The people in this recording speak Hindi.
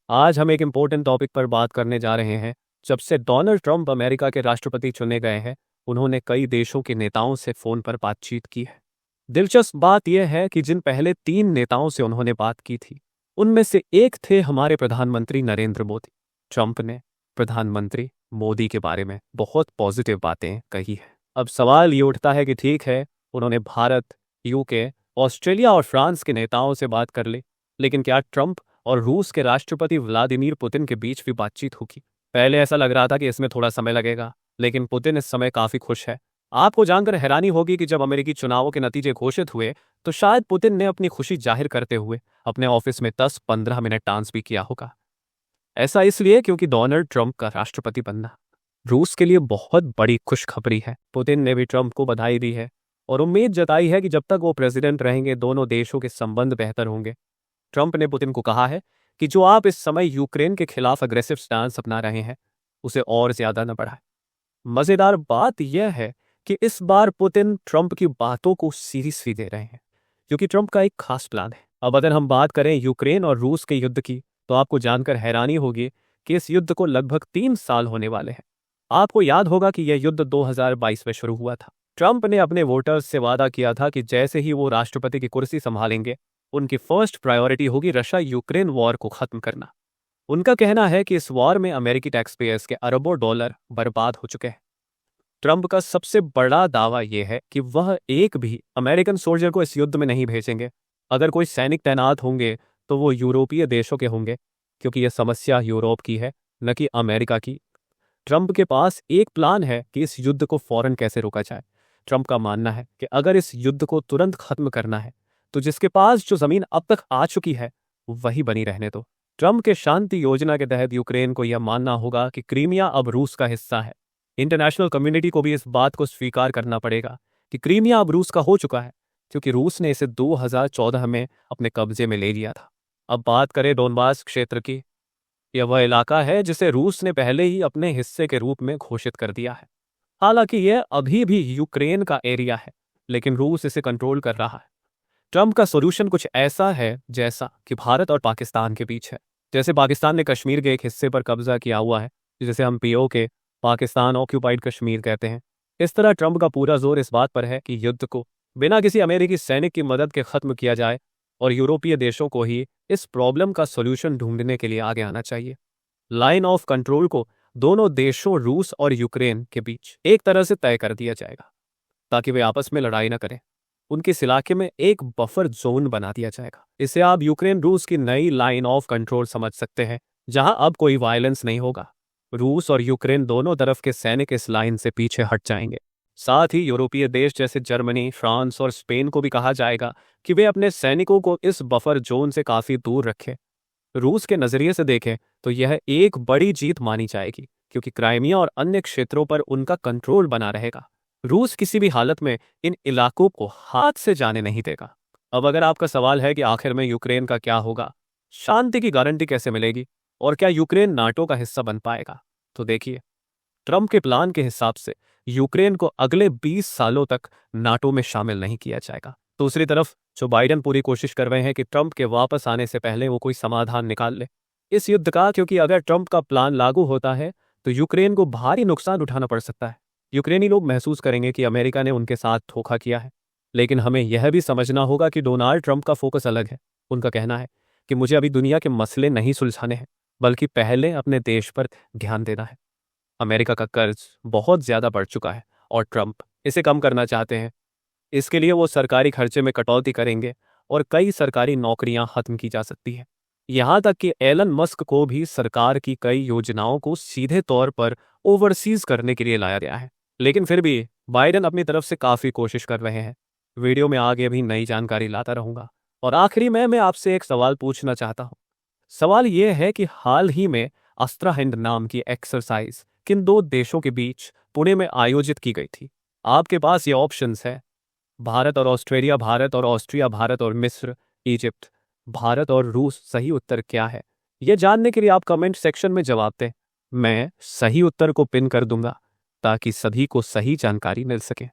आज हम एक इम्पोर्टेंट टॉपिक पर बात करने जा रहे हैं। जब से डोनाल्ड ट्रंप अमेरिका के राष्ट्रपति चुने गए हैं, उन्होंने कई देशों के नेताओं से फोन पर बातचीत की है। दिलचस्प बात यह है कि जिन पहले 3 नेताओं से उन्होंने बात की थी, उनमें से एक थे हमारे प्रधानमंत्री नरेंद्र मोदी। ट्रंप ने प्रधानमंत्री मोदी के बारे में बहुत पॉजिटिव बातें कही है। अब सवाल ये उठता है कि ठीक है, उन्होंने भारत, यूके, ऑस्ट्रेलिया और फ्रांस के नेताओं से बात कर ली, लेकिन क्या ट्रंप और रूस के राष्ट्रपति व्लादिमीर पुतिन के बीच भी बातचीत होगी? पहले ऐसा लग रहा था कि इसमें थोड़ा समय लगेगा, लेकिन पुतिन इस समय काफी खुश है। आपको जानकर हैरानी होगी कि जब अमेरिकी चुनावों के नतीजे घोषित हुए तो शायद पुतिन ने अपनी खुशी जाहिर करते हुए अपने ऑफिस में 10-15 मिनट डांस भी किया होगा। ऐसा इसलिए क्योंकि डोनाल्ड ट्रंप का राष्ट्रपति बनना रूस के लिए बहुत बड़ी खुशखबरी है। पुतिन ने भी ट्रंप को बधाई दी है और उम्मीद जताई है कि जब तक वो प्रेसिडेंट रहेंगे, दोनों देशों के संबंध बेहतर होंगे। ट्रंप ने पुतिन को कहा है कि जो आप इस समय यूक्रेन के खिलाफ अग्रेसिव स्टांस अपना रहे हैं, उसे और ज्यादा न बढ़ाएं। मजेदार बात यह है कि इस बार पुतिन ट्रंप की बातों को सीरियसली दे रहे हैं, क्योंकि ट्रंप का एक खास प्लान है। अब अगर हम बात करें यूक्रेन और रूस के युद्ध की, तो आपको जानकर हैरानी होगी कि इस युद्ध को लगभग 3 साल होने वाले हैं। आपको याद होगा कि यह युद्ध 2022 में शुरू हुआ था। ट्रंप ने अपने वोटर्स से वादा किया था कि जैसे ही वो राष्ट्रपति की कुर्सी संभालेंगे, उनकी फर्स्ट प्रायोरिटी होगी रशिया यूक्रेन वॉर को खत्म करना। उनका कहना है कि इस वॉर में अमेरिकी टैक्स पेयर्स के अरबों डॉलर बर्बाद हो चुके हैं। ट्रंप का सबसे बड़ा दावा यह है कि वह एक भी अमेरिकन सोल्जर को इस युद्ध में नहीं भेजेंगे। अगर कोई सैनिक तैनात होंगे तो वो यूरोपीय देशों के होंगे, क्योंकि यह समस्या यूरोप की है, न कि अमेरिका की। ट्रंप के पास एक प्लान है कि इस युद्ध को फौरन कैसे रोका जाए। ट्रंप का मानना है कि अगर इस युद्ध को तुरंत खत्म करना है, तो जिसके पास जो जमीन अब तक आ चुकी है वही बनी रहने दो। ट्रंप के शांति योजना के तहत यूक्रेन को यह मानना होगा कि क्रीमिया अब रूस का हिस्सा है। इंटरनेशनल कम्युनिटी को भी इस बात को स्वीकार करना पड़ेगा कि क्रीमिया अब रूस का हो चुका है, क्योंकि रूस ने इसे 2014 में अपने कब्जे में ले लिया था। अब बात करें डोनबास क्षेत्र की। यह वह इलाका है जिसे रूस ने पहले ही अपने हिस्से के रूप में घोषित कर दिया है। हालांकि यह अभी भी यूक्रेन का एरिया है, लेकिन रूस इसे कंट्रोल कर रहा है। ट्रंप का सोल्यूशन कुछ ऐसा है जैसा कि भारत और पाकिस्तान के बीच है। जैसे पाकिस्तान ने कश्मीर के एक हिस्से पर कब्जा किया हुआ है, जिसे हम पीओके, पाकिस्तान ऑक्यूपाइड कश्मीर कहते हैं। इस तरह ट्रंप का पूरा जोर इस बात पर है कि युद्ध को बिना किसी अमेरिकी सैनिक की मदद के खत्म किया जाए और यूरोपीय देशों को ही इस प्रॉब्लम का सोल्यूशन ढूंढने के लिए आगे आना चाहिए। लाइन ऑफ कंट्रोल को दोनों देशों रूस और यूक्रेन के बीच एक तरह से तय कर दिया जाएगा, ताकि वे आपस में लड़ाई न करें। उनके इस इलाके में एक बफर जोन बना दिया जाएगा। इसे आप यूक्रेन रूस की नई लाइन ऑफ कंट्रोल समझ सकते हैं, जहां अब कोई वायलेंस नहीं होगा। रूस और यूक्रेन दोनों तरफ के सैनिक इस लाइन से पीछे हट जाएंगे। साथ ही यूरोपीय देश जैसे जर्मनी, फ्रांस और स्पेन को भी कहा जाएगा कि वे अपने सैनिकों को इस बफर जोन से काफी दूर रखें। रूस के नजरिए से देखें तो यह एक बड़ी जीत मानी जाएगी, क्योंकि क्राइमिया और अन्य क्षेत्रों पर उनका कंट्रोल बना रहेगा। रूस किसी भी हालत में इन इलाकों को हाथ से जाने नहीं देगा। अब अगर आपका सवाल है कि आखिर में यूक्रेन का क्या होगा, शांति की गारंटी कैसे मिलेगी और क्या यूक्रेन नाटो का हिस्सा बन पाएगा, तो देखिए, ट्रंप के प्लान के हिसाब से यूक्रेन को अगले 20 सालों तक नाटो में शामिल नहीं किया जाएगा। दूसरी तरफ जो बाइडेन पूरी कोशिश कर रहे हैं कि ट्रंप के वापस आने से पहले वो कोई समाधान निकाल ले इस युद्ध का, क्योंकि अगर ट्रंप का प्लान लागू होता है तो यूक्रेन को भारी नुकसान उठाना पड़ सकता है। यूक्रेनी लोग महसूस करेंगे कि अमेरिका ने उनके साथ धोखा किया है। लेकिन हमें यह भी समझना होगा कि डोनाल्ड ट्रंप का फोकस अलग है। उनका कहना है कि मुझे अभी दुनिया के मसले नहीं सुलझाने हैं, बल्कि पहले अपने देश पर ध्यान देना है। अमेरिका का कर्ज बहुत ज्यादा बढ़ चुका है और ट्रंप इसे कम करना चाहते हैं। इसके लिए वो सरकारी खर्चे में कटौती करेंगे और कई सरकारी नौकरियां खत्म की जा सकती हैं। यहां तक कि एलन मस्क को भी सरकार की कई योजनाओं को सीधे तौर पर ओवरसीज करने के लिए लाया गया है। लेकिन फिर भी बाइडेन अपनी तरफ से काफी कोशिश कर रहे हैं। वीडियो में आगे भी नई जानकारी लाता रहूंगा। और आखिरी में मैं आपसे एक सवाल पूछना चाहता हूं। सवाल यह है कि हाल ही में अस्त्राहिंद नाम की एक्सरसाइज किन 2 देशों के बीच पुणे में आयोजित की गई थी? आपके पास ये ऑप्शंस है: भारत और ऑस्ट्रेलिया, भारत और ऑस्ट्रिया, भारत और मिस्र, इजिप्ट, भारत और रूस। सही उत्तर क्या है, यह जानने के लिए आप कमेंट सेक्शन में जवाब दें। मैं सही उत्तर को पिन कर दूंगा ताकि सभी को सही जानकारी मिल सके।